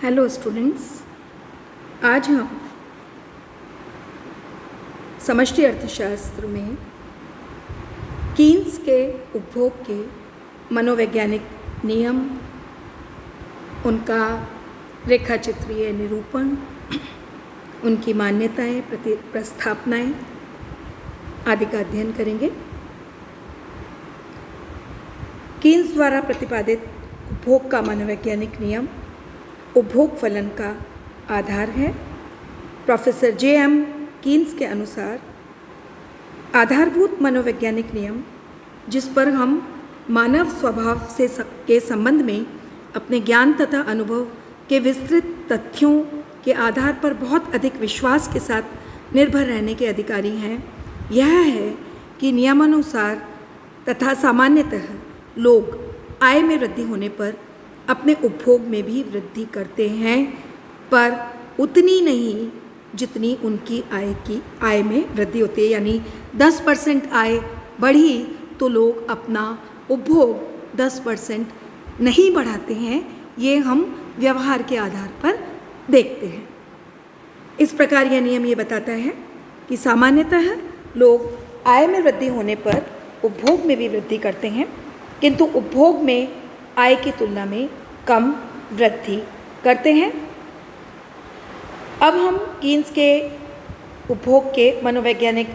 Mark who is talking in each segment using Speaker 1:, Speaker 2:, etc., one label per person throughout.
Speaker 1: Hello students, आज हम समष्टि अर्थशास्त्र में कीन्स के उपभोग के मनोवैज्ञानिक नियम, उनका रेखाचित्रीय निरूपण, उनकी मान्यताएं, प्रस्थापनाएं आदि का अध्ययन करेंगे। कीन्स द्वारा प्रतिपादित उपभोग का मनोवैज्ञानिक नियम उपभोग फलन का आधार है। Professor J.M. कीन्स के अनुसार आधारभूत मनोवैज्ञानिक नियम, जिस पर हम मानव स्वभाव के संबंध में अपने ज्ञान तथा अनुभव के विस्तृत तथ्यों के आधार पर बहुत अधिक विश्वास के साथ निर्भर रहने के अधिकारी हैं, यह है कि नियमानुसार तथा सामान्यतः लोग आय में वृद्धि होने पर अपने उपभोग में भी वृद्धि करते हैं, पर उतनी नहीं जितनी उनकी आय में वृद्धि होती है। यानी 10% आय बढ़ी तो लोग अपना उपभोग 10% नहीं बढ़ाते हैं। ये हम व्यवहार के आधार पर देखते हैं। इस प्रकार यह नियम ये बताता है कि सामान्यतः लोग आय में वृद्धि होने पर उपभोग में भी वृद्धि करते हैं, किंतु उपभोग में आय की तुलना में कम वृद्धि करते हैं। अब हम कीन्स के उपभोग के मनोवैज्ञानिक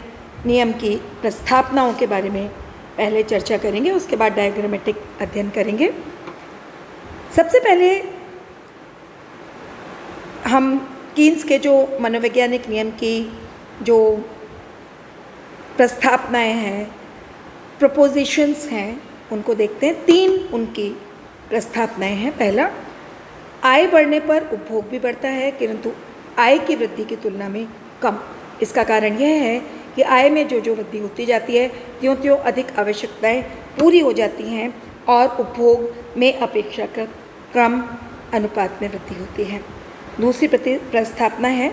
Speaker 1: नियम की प्रस्थापनाओं के बारे में पहले चर्चा करेंगे, उसके बाद डायग्रामेटिक अध्ययन करेंगे। सबसे पहले हम कीन्स के जो मनोवैज्ञानिक नियम की जो प्रस्थापनाएं हैं, प्रोपोजिशंस हैं, उनको देखते हैं। 3 उनकी प्रस्थापनाएं हैं। पहला, आय बढ़ने पर उपभोग भी बढ़ता है, किंतु आय की वृद्धि की तुलना में कम। इसका कारण यह है कि आय में जो वृद्धि होती जाती है, त्यों अधिक आवश्यकताएं पूरी हो जाती हैं और उपभोग में अपेक्षाकृत कम अनुपात में वृद्धि होती है। दूसरी प्रस्थापना है,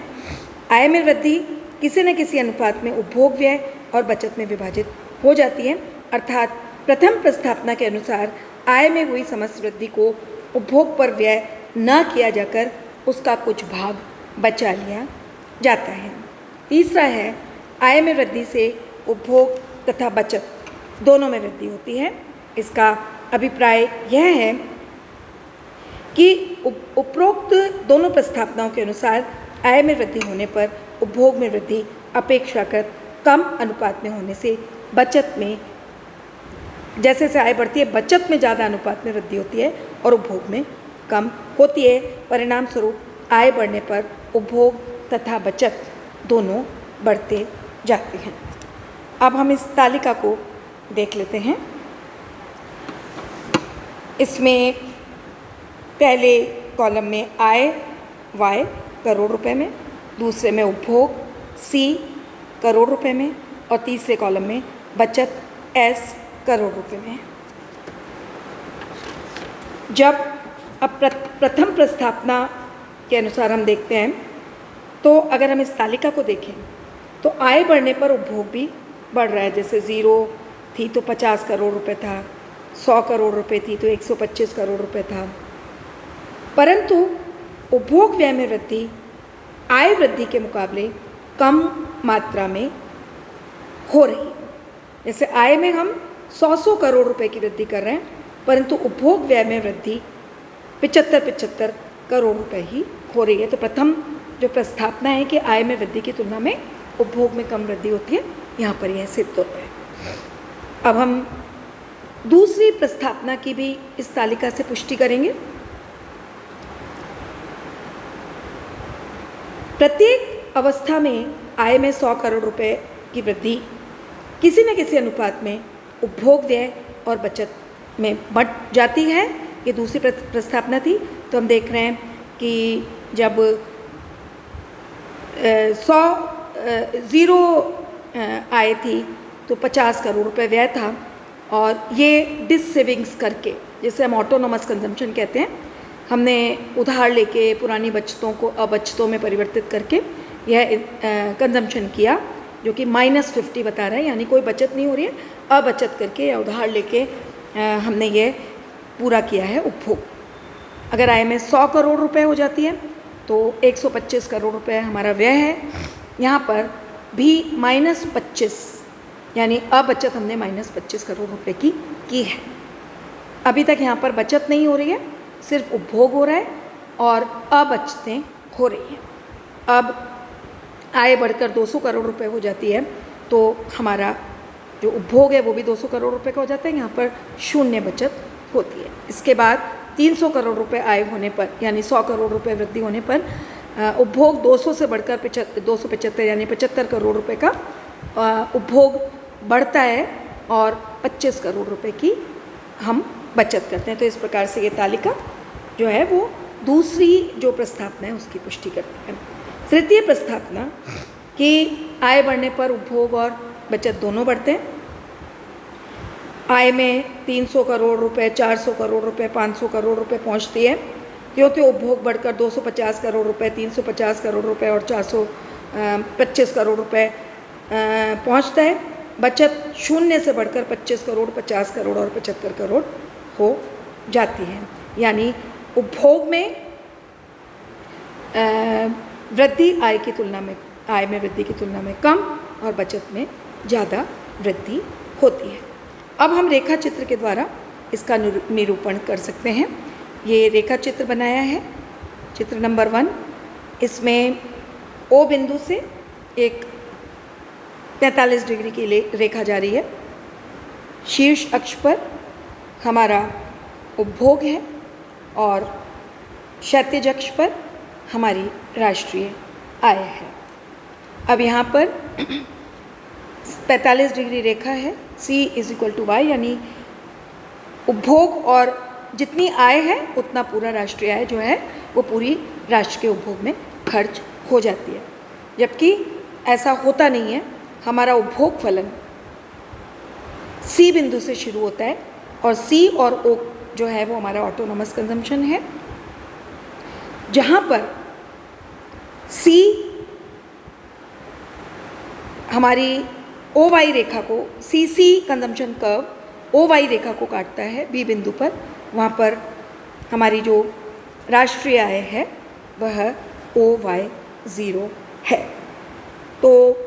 Speaker 1: आय में वृद्धि किसी न किसी अनुपात में उपभोग व्यय और बचत में विभाजित हो जाती है। अर्थात प्रथम प्रस्थापना के अनुसार आय में हुई समस्त वृद्धि को उपभोग पर व्यय न किया जाकर उसका कुछ भाग बचा लिया जाता है। तीसरा है, आय में वृद्धि से उपभोग तथा बचत दोनों में वृद्धि होती है। इसका अभिप्राय यह है कि उपरोक्त दोनों प्रस्थापनाओं के अनुसार आय में वृद्धि होने पर उपभोग में वृद्धि अपेक्षाकृत कम अनुपात में होने से बचत में, जैसे जैसे आय बढ़ती है, बचत में ज़्यादा अनुपात में वृद्धि होती है और उपभोग में कम होती है। परिणाम स्वरूप आय बढ़ने पर उपभोग तथा बचत दोनों बढ़ते जाते हैं। अब हम इस तालिका को देख लेते हैं। इसमें पहले कॉलम में आय Y करोड़ रुपए में, दूसरे में उपभोग C करोड़ रुपए में और तीसरे कॉलम में बचत S करोड़ रुपए में। जब अब प्रथम प्रस्थापना के अनुसार हम देखते हैं, तो अगर हम इस तालिका को देखें तो आय बढ़ने पर उपभोग भी बढ़ रहा है। जैसे 0 थी तो 50 करोड़ रुपए था, 100 करोड़ रुपए थी तो 125 करोड़ रुपए था। परंतु उपभोग व्यय में वृद्धि आय वृद्धि के मुकाबले कम मात्रा में हो रही है। जैसे आय में हम 100 करोड़ रुपए की वृद्धि कर रहे हैं, परंतु उपभोग व्यय में वृद्धि 75 करोड़ रुपए ही हो रही है। तो प्रथम जो प्रस्थापना है कि आय में वृद्धि की तुलना में उपभोग में कम वृद्धि होती है, यहाँ पर यह सिद्ध होता है। अब हम दूसरी प्रस्थापना की भी इस तालिका से पुष्टि करेंगे। प्रत्येक अवस्था में आय में 100 करोड़ रुपए की वृद्धि किसी न किसी अनुपात में उपभोग व्यय और बचत में बढ़ जाती है। ये दूसरी प्रस्थापना थी। तो हम देख रहे हैं कि जब 0 आय थी तो 50 करोड़ रुपए व्यय था, और ये डिस सेविंग्स करके, जिसे हम ऑटोनोमस कंजम्पशन कहते हैं, हमने उधार लेके पुरानी बचतों को अबचतों में परिवर्तित करके यह कंजम्पशन किया, जो कि -50 बता रहा है। यानी कोई बचत नहीं हो रही है, अबचत करके या उधार लेके हमने ये पूरा किया है उपभोग। अगर आय में 100 करोड़ रुपए हो जाती है तो 125 करोड़ रुपए हमारा व्यय है। यहाँ पर भी -25 यानी अबचत हमने -25 करोड़ रुपए की है। अभी तक यहाँ पर बचत नहीं हो रही है, सिर्फ उपभोग हो रहा है और अबचतें हो रही हैं। अब आय बढ़कर 200 करोड़ रुपए हो जाती है तो हमारा जो उपभोग है वो भी 200 करोड़ रुपए का हो जाता है। यहाँ पर शून्य बचत होती है। इसके बाद 300 करोड़ रुपए आय होने पर यानी 100 करोड़ रुपए वृद्धि होने पर उपभोग 200 से बढ़कर 275 यानी 75 करोड़ रुपए का उपभोग बढ़ता है और 25 करोड़ रुपए की हम बचत करते हैं। तो इस प्रकार से ये तालिका जो है वो दूसरी जो प्रस्थापना है उसकी पुष्टि करती है। तृतीय प्रस्थापना कि आय बढ़ने पर उपभोग और बचत दोनों बढ़ते हैं। आय में 300 करोड़ रुपए, 400 करोड़ रुपए, 500 करोड़ रुपए पहुंचती है, त्यों त्यों उपभोग बढ़कर 250 करोड़ रुपए, 350 करोड़ रुपए और 425 करोड़ रुपए पहुंचता है। बचत शून्य से बढ़कर 25 करोड़, 50 करोड़ और 75 करोड़ हो जाती है। यानी उपभोग में वृद्धि आय में वृद्धि की तुलना में कम और बचत में ज़्यादा वृद्धि होती है। अब हम रेखा चित्र के द्वारा इसका निरूपण कर सकते हैं। ये रेखा चित्र बनाया है, चित्र नंबर 1। इसमें O बिंदु से एक 45 डिग्री की रेखा जा रही है। शीर्ष अक्ष पर हमारा उपभोग है और क्षैतिज अक्ष पर हमारी राष्ट्रीय आय है। अब यहाँ पर 45 डिग्री रेखा है, C = Y यानी उपभोग और जितनी आय है उतना पूरा राष्ट्रीय आय जो है वो पूरी राष्ट्र के उपभोग में खर्च हो जाती है। जबकि ऐसा होता नहीं है। हमारा उपभोग फलन C बिंदु से शुरू होता है और C और O जो है वो हमारा ऑटोनोमस कंजम्पशन है, जहाँ पर C हमारी OY रेखा को, CC कंजम्पशन कर्व OY रेखा को काटता है B बिंदु पर। वहाँ पर हमारी जो राष्ट्रीय आय है वह OY0 है। तो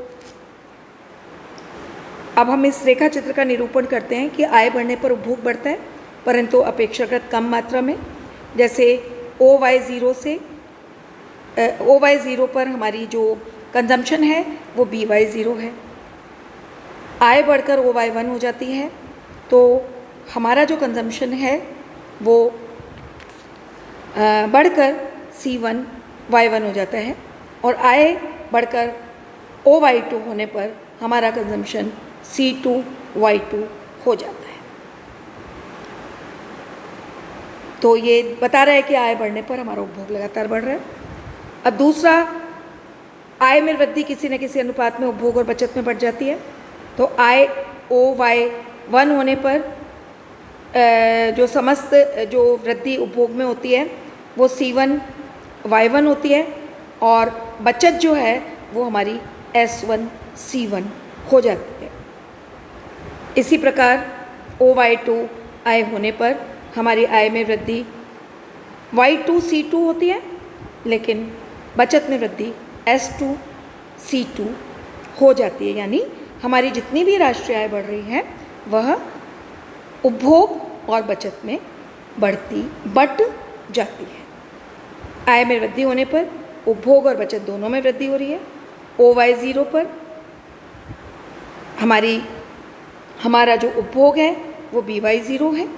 Speaker 1: अब हम इस रेखा चित्र का निरूपण करते हैं कि आय बढ़ने पर उपभोग बढ़ता है परंतु अपेक्षाकृत कम मात्रा में। जैसे OY0 पर हमारी जो कंजम्पशन है वो BY0 है। आय बढ़कर OY1 हो जाती है तो हमारा जो कंजम्पशन है वो बढ़कर C1Y1 हो जाता है और आय बढ़कर OY2 होने पर हमारा कंजम्पशन C2Y2 हो जाता है। तो ये बता रहा है कि आय बढ़ने पर हमारा उपभोग लगातार बढ़ रहा है। अब दूसरा, आय में वृद्धि किसी न किसी अनुपात में उपभोग और बचत में बढ़ जाती है। तो आय OY1 होने पर जो समस्त जो वृद्धि उपभोग में होती है वो C1Y1 होती है और बचत जो है वो हमारी S1C1 हो जाती है। इसी प्रकार OY2 आय होने पर हमारी आय में वृद्धि Y2C2 होती है, लेकिन बचत में वृद्धि S2C2 हो जाती है। यानी हमारी जितनी भी राष्ट्रीय आय बढ़ रही है वह उपभोग और बचत में बट जाती है। आय में वृद्धि होने पर उपभोग और बचत दोनों में वृद्धि हो रही है। OY0 पर हमारा जो उपभोग है वो BY0 है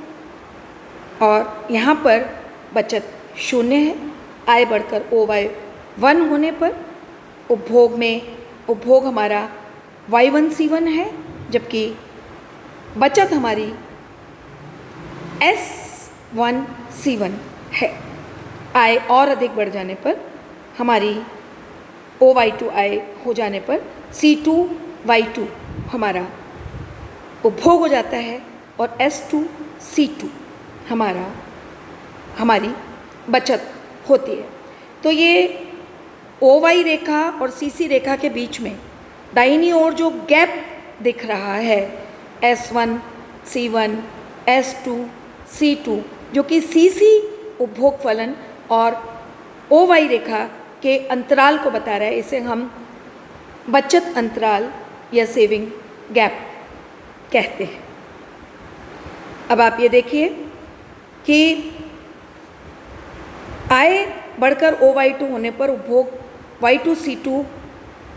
Speaker 1: और यहाँ पर बचत शून्य है। आय बढ़कर OY1 होने पर उपभोग हमारा Y1C1 है, जबकि बचत हमारी S1C1 है। आय और अधिक बढ़ जाने पर हमारी OY2 आय हो जाने पर C2Y2 हमारा उपभोग हो जाता है और S2C2 हमारी बचत होती है। तो ये OY रेखा और CC रेखा के बीच में दाहिनी ओर जो गैप दिख रहा है S1C1 S2C2 जो कि CC उपभोग फलन और OY रेखा के अंतराल को बता रहा है। इसे हम बचत अंतराल या सेविंग गैप कहते हैं। अब आप ये देखिए कि आय बढ़कर OY2 होने पर उपभोग Y2 C2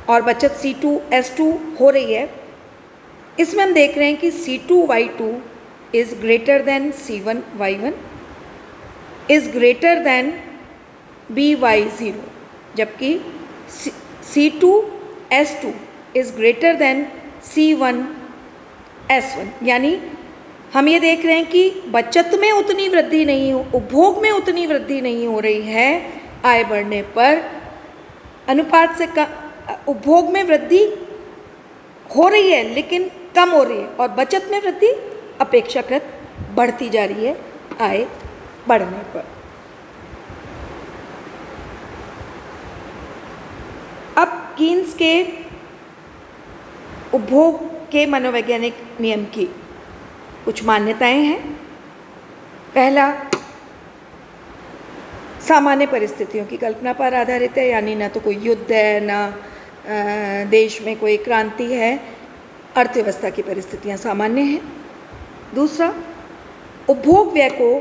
Speaker 1: और बचत C2 S2 हो रही है। इसमें हम देख रहे हैं कि C2 Y2 is greater than C1 Y1 is greater than BY0, जबकि C2 S2 is greater than C1 S1। यानी हम ये देख रहे हैं कि बचत में उतनी वृद्धि नहीं हो, उपभोग में उतनी वृद्धि नहीं हो रही है आय बढ़ने पर, अनुपात से उपभोग में वृद्धि हो रही है लेकिन कम हो रही है, और बचत में वृद्धि अपेक्षाकृत बढ़ती जा रही है आय बढ़ने पर। अब कीन्स के उपभोग के मनोवैज्ञानिक नियम की कुछ मान्यताएं हैं। पहला, सामान्य परिस्थितियों की कल्पना पर आधारित है, यानी ना तो कोई युद्ध है, ना देश में कोई क्रांति है, अर्थव्यवस्था की परिस्थितियां सामान्य हैं। दूसरा, उपभोग व्यय को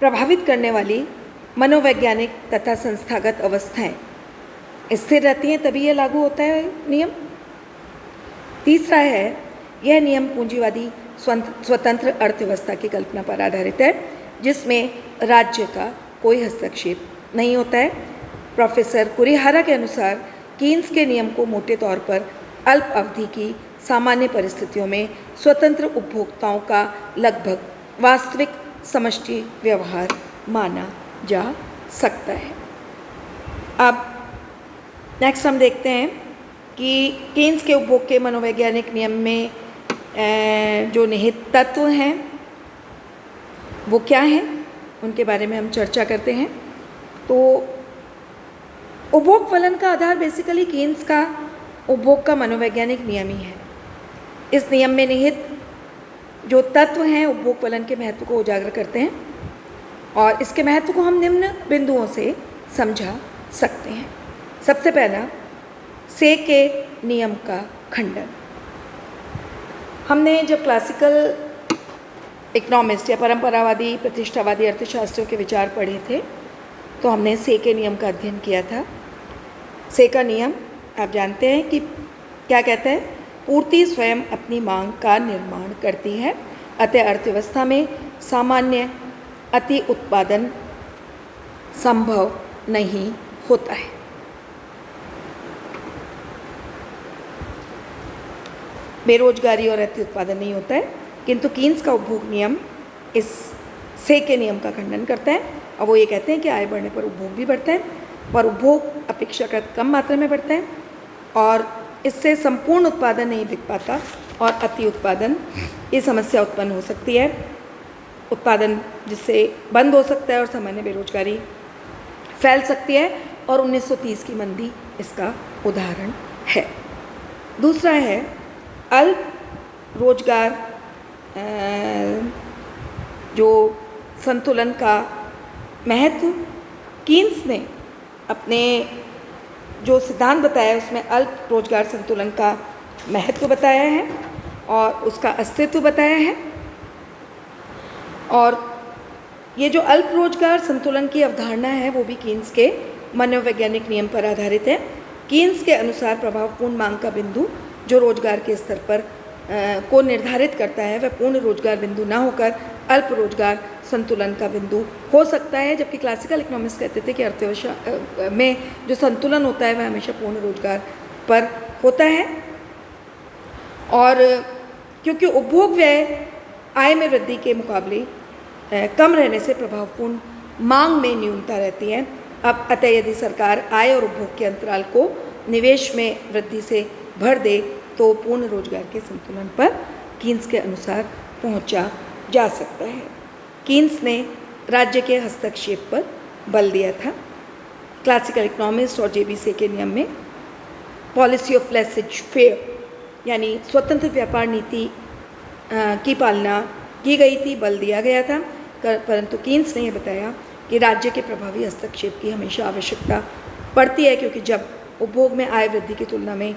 Speaker 1: प्रभावित करने वाली मनोवैज्ञानिक तथा संस्थागत अवस्थाएं स्थिर रहती हैं, तभी यह लागू होता है नियम। तीसरा है, यह नियम पूंजीवादी स्वतंत्र अर्थव्यवस्था की कल्पना पर आधारित है, जिसमें राज्य का कोई हस्तक्षेप नहीं होता है। प्रोफेसर कुरिहारा के अनुसार कीन्स के नियम को मोटे तौर पर अल्प अवधि की सामान्य परिस्थितियों में स्वतंत्र उपभोक्ताओं का लगभग वास्तविक समष्टि व्यवहार माना जा सकता है। अब नेक्स्ट हम देखते हैं कि कीन्स के उपभोग के मनोवैज्ञानिक नियम में जो निहित तत्व हैं वो क्या हैं, उनके बारे में हम चर्चा करते हैं। तो उपभोग फलन का आधार बेसिकली कीन्स का उपभोग का मनोवैज्ञानिक नियम ही है। इस नियम में निहित जो तत्व हैं उपभोग फलन के महत्व को उजागर करते हैं, और इसके महत्व को हम निम्न बिंदुओं से समझा सकते हैं। सबसे पहला, से के नियम का खंडन। हमने जब क्लासिकल इकोनॉमिस्ट या परंपरावादी प्रतिष्ठावादी अर्थशास्त्रियों के विचार पढ़े थे तो हमने से के नियम का अध्ययन किया था। से का नियम आप जानते हैं कि क्या कहता है, पूर्ति स्वयं अपनी मांग का निर्माण करती है, अतः अर्थव्यवस्था में सामान्य अति उत्पादन संभव नहीं होता है। बेरोजगारी और अति उत्पादन नहीं होता है, किंतु कीन्स का उपभोग नियम इस से के नियम का खंडन करता है, और वो ये कहते हैं कि आय बढ़ने पर उपभोग भी बढ़ता है, पर उपभोग अपेक्षाकृत कम मात्रा में बढ़ता है, और इससे संपूर्ण उत्पादन नहीं बिक पाता और अति उत्पादन ये समस्या उत्पन्न हो सकती है। उत्पादन जिससे बंद हो सकता है और सामान्य बेरोजगारी फैल सकती है, और 1930 की मंदी इसका उदाहरण है। दूसरा है अल्प रोजगार जो संतुलन का महत्व। कीन्स ने अपने जो सिद्धांत बताया उसमें अल्प रोजगार संतुलन का महत्व बताया है और उसका अस्तित्व बताया है। और ये जो अल्प रोजगार संतुलन की अवधारणा है वो भी कीन्स के मनोवैज्ञानिक नियम पर आधारित है। कीन्स के अनुसार प्रभावपूर्ण मांग का बिंदु जो रोजगार के स्तर पर को निर्धारित करता है वह पूर्ण रोजगार बिंदु ना होकर अल्प रोजगार संतुलन का बिंदु हो सकता है, जबकि क्लासिकल इकोनॉमिस्ट कहते थे कि अर्थव्यवस्था में जो संतुलन होता है वह हमेशा पूर्ण रोजगार पर होता है। और क्योंकि उपभोग व्यय आय में वृद्धि के मुकाबले कम रहने से प्रभावपूर्ण मांग में न्यूनता रहती है। अब अतः यदि सरकार आय और उपभोग के अंतराल को निवेश में वृद्धि से भर दे तो पूर्ण रोजगार के संतुलन पर कीन्स के अनुसार पहुंचा जा सकता है। कीन्स ने राज्य के हस्तक्षेप पर बल दिया था। क्लासिकल इकोनॉमिस्ट और JB के नियम में पॉलिसी ऑफ लेसेज फेयर यानी स्वतंत्र व्यापार नीति की पालना की गई थी, बल दिया गया था, परंतु कीन्स ने यह बताया कि राज्य के प्रभावी हस्तक्षेप की हमेशा आवश्यकता पड़ती है, क्योंकि जब उपभोग में आय वृद्धि की तुलना में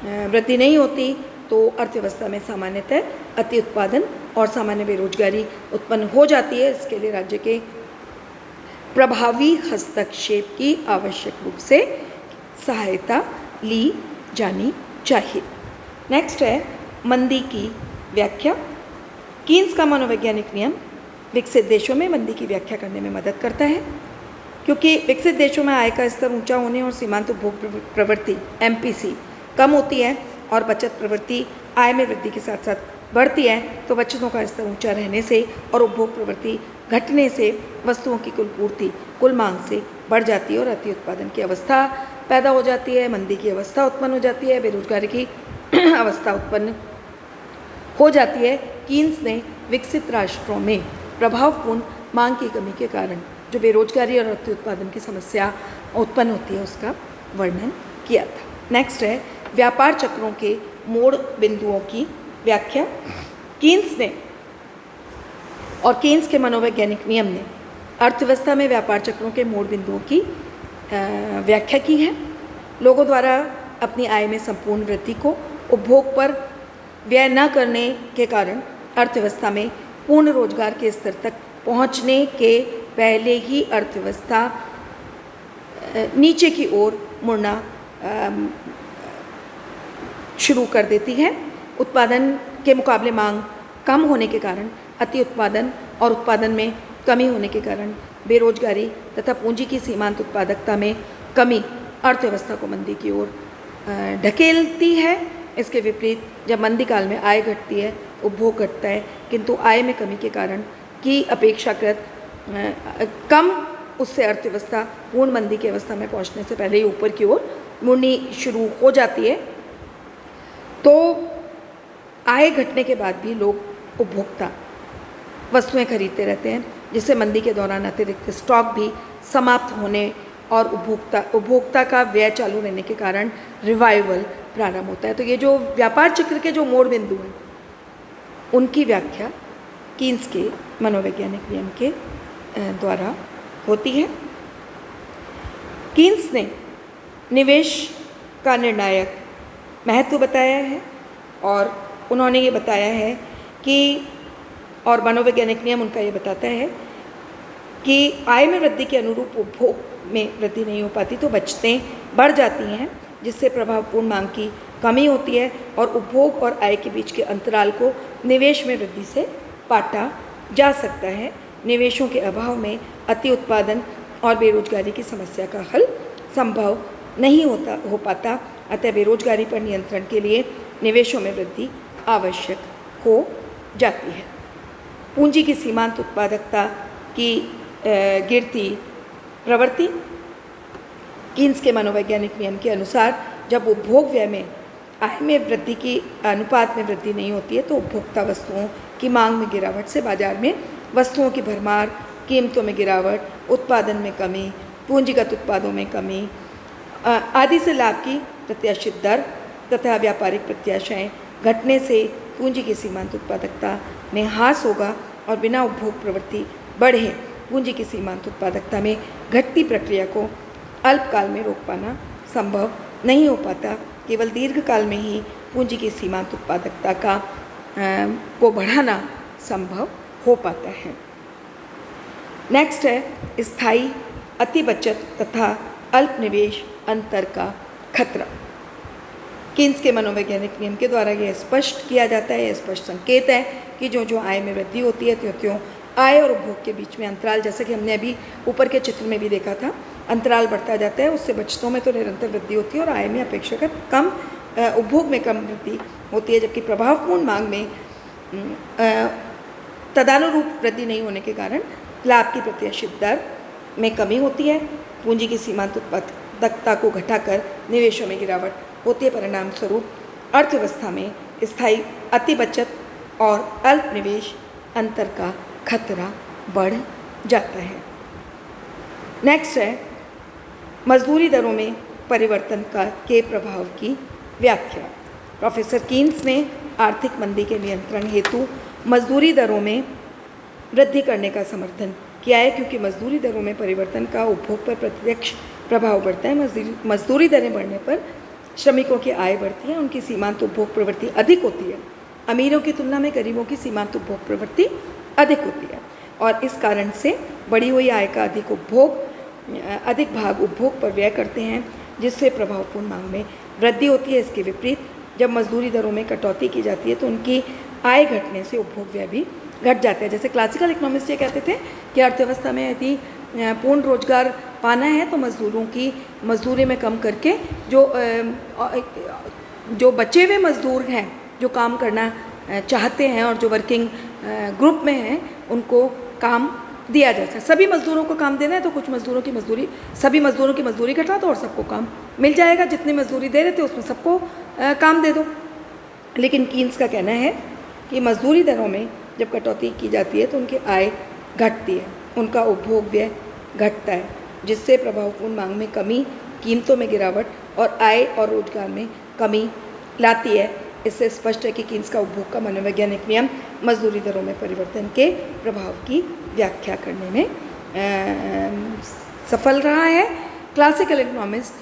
Speaker 1: वृद्धि नहीं होती तो अर्थव्यवस्था में सामान्यतः अति उत्पादन और सामान्य बेरोजगारी उत्पन्न हो जाती है। इसके लिए राज्य के प्रभावी हस्तक्षेप की आवश्यक रूप से सहायता ली जानी चाहिए। नेक्स्ट है मंदी की व्याख्या। कीन्स का मनोवैज्ञानिक नियम विकसित देशों में मंदी की व्याख्या करने में मदद करता है, क्योंकि विकसित देशों में आय का स्तर ऊंचा होने और सीमांत उपभोग प्रवृत्ति MPC कम होती है और बचत प्रवृत्ति आय में वृद्धि के साथ साथ बढ़ती है, तो बचतों का स्तर ऊंचा रहने से और उपभोग प्रवृत्ति घटने से वस्तुओं की कुल पूर्ति कुल मांग से बढ़ जाती है और अति उत्पादन की अवस्था पैदा हो जाती है, मंदी की अवस्था उत्पन्न हो जाती है, बेरोजगारी की अवस्था उत्पन्न हो जाती है। कीन्स ने विकसित राष्ट्रों में प्रभावपूर्ण मांग की कमी के कारण जो बेरोजगारी और अति उत्पादन की समस्या उत्पन्न होती है उसका वर्णन किया था। नेक्स्ट है व्यापार चक्रों के मोड़ बिंदुओं की व्याख्या। कीन्स ने और कीन्स के मनोवैज्ञानिक नियम ने अर्थव्यवस्था में व्यापार चक्रों के मोड़ बिंदुओं की व्याख्या की है। लोगों द्वारा अपनी आय में संपूर्ण वृद्धि को उपभोग पर व्यय न करने के कारण अर्थव्यवस्था में पूर्ण रोजगार के स्तर तक पहुंचने के पहले ही अर्थव्यवस्था नीचे की ओर मुड़ना शुरू कर देती है। उत्पादन के मुकाबले मांग कम होने के कारण अति उत्पादन और उत्पादन में कमी होने के कारण बेरोजगारी तथा पूंजी की सीमांत उत्पादकता में कमी अर्थव्यवस्था को मंदी की ओर ढकेलती है। इसके विपरीत जब मंदी काल में आय घटती है, उपभोग घटता है, किंतु आय में कमी के कारण की अपेक्षाकृत कम उससे अर्थव्यवस्था पूर्ण मंदी की अवस्था में पहुंचने से पहले ही ऊपर की ओर मुड़नी शुरू हो जाती है। तो आय घटने के बाद भी लोग उपभोक्ता वस्तुएं खरीदते रहते हैं, जिससे मंदी के दौरान अतिरिक्त स्टॉक भी समाप्त होने और उपभोक्ता का व्यय चालू रहने के कारण रिवाइवल प्रारंभ होता है। तो ये जो व्यापार चक्र के जो मोड़ बिंदु हैं उनकी व्याख्या कीन्स के मनोवैज्ञानिक नियम के द्वारा होती है। कीन्स ने निवेश का निर्णायक महत्व बताया है और उन्होंने ये बताया है कि और मनोवैज्ञानिक नियम उनका ये बताता है कि आय में वृद्धि के अनुरूप उपभोग में वृद्धि नहीं हो पाती तो बचतें बढ़ जाती हैं, जिससे प्रभावपूर्ण मांग की कमी होती है और उपभोग और आय के बीच के अंतराल को निवेश में वृद्धि से पाटा जा सकता है। निवेशों के अभाव में अति उत्पादन और बेरोजगारी की समस्या का हल संभव नहीं हो पाता। अतः बेरोजगारी पर नियंत्रण के लिए निवेशों में वृद्धि आवश्यक हो जाती है। पूंजी की सीमांत उत्पादकता की गिरती प्रवृत्ति। कीन्स के मनोवैज्ञानिक नियम के अनुसार जब उपभोग व्यय में आय में वृद्धि की अनुपात में वृद्धि नहीं होती है तो उपभोक्ता वस्तुओं की मांग में गिरावट से बाजार में वस्तुओं की भरमार, कीमतों में गिरावट, उत्पादन में कमी, पूंजीगत उत्पादों में कमी आदि से लाभ की प्रत्याशित दर तथा व्यापारिक प्रत्याशाएं घटने से पूंजी की सीमांत उत्पादकता में ह्रास होगा और बिना उपभोग प्रवृत्ति बढ़े पूंजी की सीमांत उत्पादकता में घटती प्रक्रिया को अल्पकाल में रोक पाना संभव नहीं हो पाता। केवल दीर्घकाल में ही पूंजी की सीमांत उत्पादकता को बढ़ाना संभव हो पाता है। नेक्स्ट है स्थायी अति बचत तथा अल्प निवेश अंतर का खतरा। कीन्स के मनोवैज्ञानिक नियम के द्वारा यह स्पष्ट किया जाता है, यह स्पष्ट संकेत है कि जो आय में वृद्धि होती है त्यों आय और उपभोग के बीच में अंतराल, जैसा कि हमने अभी ऊपर के चित्र में भी देखा था, अंतराल बढ़ता जाता है। उससे बचतों में तो निरंतर वृद्धि होती है और आय में अपेक्षाकृत कम उपभोग में कम वृद्धि होती है, जबकि प्रभावपूर्ण मांग में तदानुरूप वृद्धि नहीं होने के कारण लाभ की प्रत्याशित दर में कमी होती है। पूंजी की सीमांत उत्पादकता को घटाकर निवेशों में गिरावट होती है। परिणाम स्वरूप अर्थव्यवस्था में स्थायी अति बचत और अल्प निवेश अंतर का खतरा बढ़ जाता है। नेक्स्ट है मजदूरी दरों में परिवर्तन के प्रभाव की व्याख्या। प्रोफेसर कीन्स ने आर्थिक मंदी के नियंत्रण हेतु मजदूरी दरों में वृद्धि करने का समर्थन क्या है, क्योंकि मजदूरी दरों में परिवर्तन का उपभोग पर प्रत्यक्ष प्रभाव पड़ता है। मजदूरी दरें बढ़ने पर श्रमिकों की आय बढ़ती है, उनकी सीमांत उपभोग प्रवृत्ति अधिक होती है। अमीरों की तुलना में गरीबों की सीमांत उपभोग प्रवृत्ति अधिक होती है और इस कारण से बढ़ी हुई आय का अधिक भाग उपभोग पर व्यय करते हैं, जिससे प्रभावपूर्ण मांग में वृद्धि होती है। इसके विपरीत जब मजदूरी दरों में कटौती की जाती है तो उनकी आय घटने से उपभोग व्यय भी घट जाता है। जैसे क्लासिकल इकोनॉमिस्ट ये कहते थे कि अर्थव्यवस्था में यदि पूर्ण रोजगार पाना है तो मजदूरों की मजदूरी में कम करके जो बचे हुए मजदूर हैं जो काम करना चाहते हैं और जो वर्किंग ग्रुप में हैं उनको काम दिया जा सकता है। सभी मजदूरों को काम देना है तो कुछ मजदूरों की मजदूरी, सभी मजदूरों की मजदूरी घटा दो और सबको काम मिल जाएगा। जितनी मजदूरी दे रहे थे उसमें सबको काम दे दो। लेकिन कीन्स का कहना है कि मजदूरी दरों में जब कटौती की जाती है तो उनकी आय घटती है, उनका उपभोग व्यय घटता है, जिससे प्रभावपूर्ण मांग में कमी, कीमतों में गिरावट और आय और रोजगार में कमी लाती है। इससे स्पष्ट है कि कीन्स का उपभोग का मनोवैज्ञानिक नियम मजदूरी दरों में परिवर्तन के प्रभाव की व्याख्या करने में सफल रहा है। क्लासिकल इकोनॉमिस्ट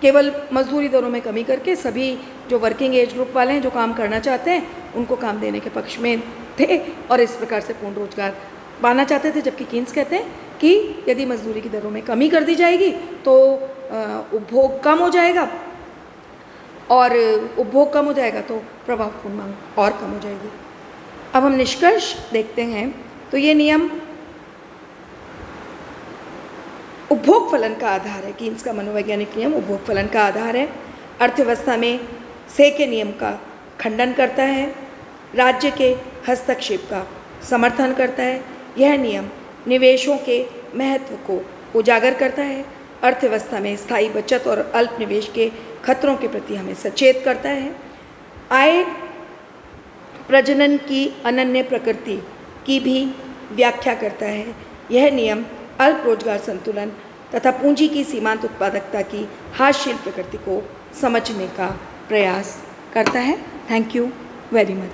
Speaker 1: केवल मजदूरी दरों में कमी करके सभी जो वर्किंग एज ग्रुप वाले हैं जो काम करना चाहते हैं उनको काम देने के पक्ष में थे और इस प्रकार से पूर्ण रोजगार पाना चाहते थे। जबकि कीन्स कहते हैं कि यदि मजदूरी की दरों में कमी कर दी जाएगी तो उपभोग कम हो जाएगा और उपभोग कम हो जाएगा तो प्रभावपूर्ण मांग और कम हो जाएगी। अब हम निष्कर्ष देखते हैं तो ये नियम उपभोग फलन का आधार है। कीन्स का मनोवैज्ञानिक नियम उपभोग फलन का आधार है। अर्थव्यवस्था में से के नियम का खंडन करता है, राज्य के हस्तक्षेप का समर्थन करता है। यह नियम निवेशों के महत्व को उजागर करता है, अर्थव्यवस्था में स्थायी बचत और अल्प निवेश के खतरों के प्रति हमें सचेत करता है। आय प्रजनन की अनन्य प्रकृति की भी व्याख्या करता है। यह नियम अल्प रोजगार संतुलन तथा पूंजी की सीमांत उत्पादकता की हास्यशील प्रकृति को समझने का प्रयास करता है। Thank you very much.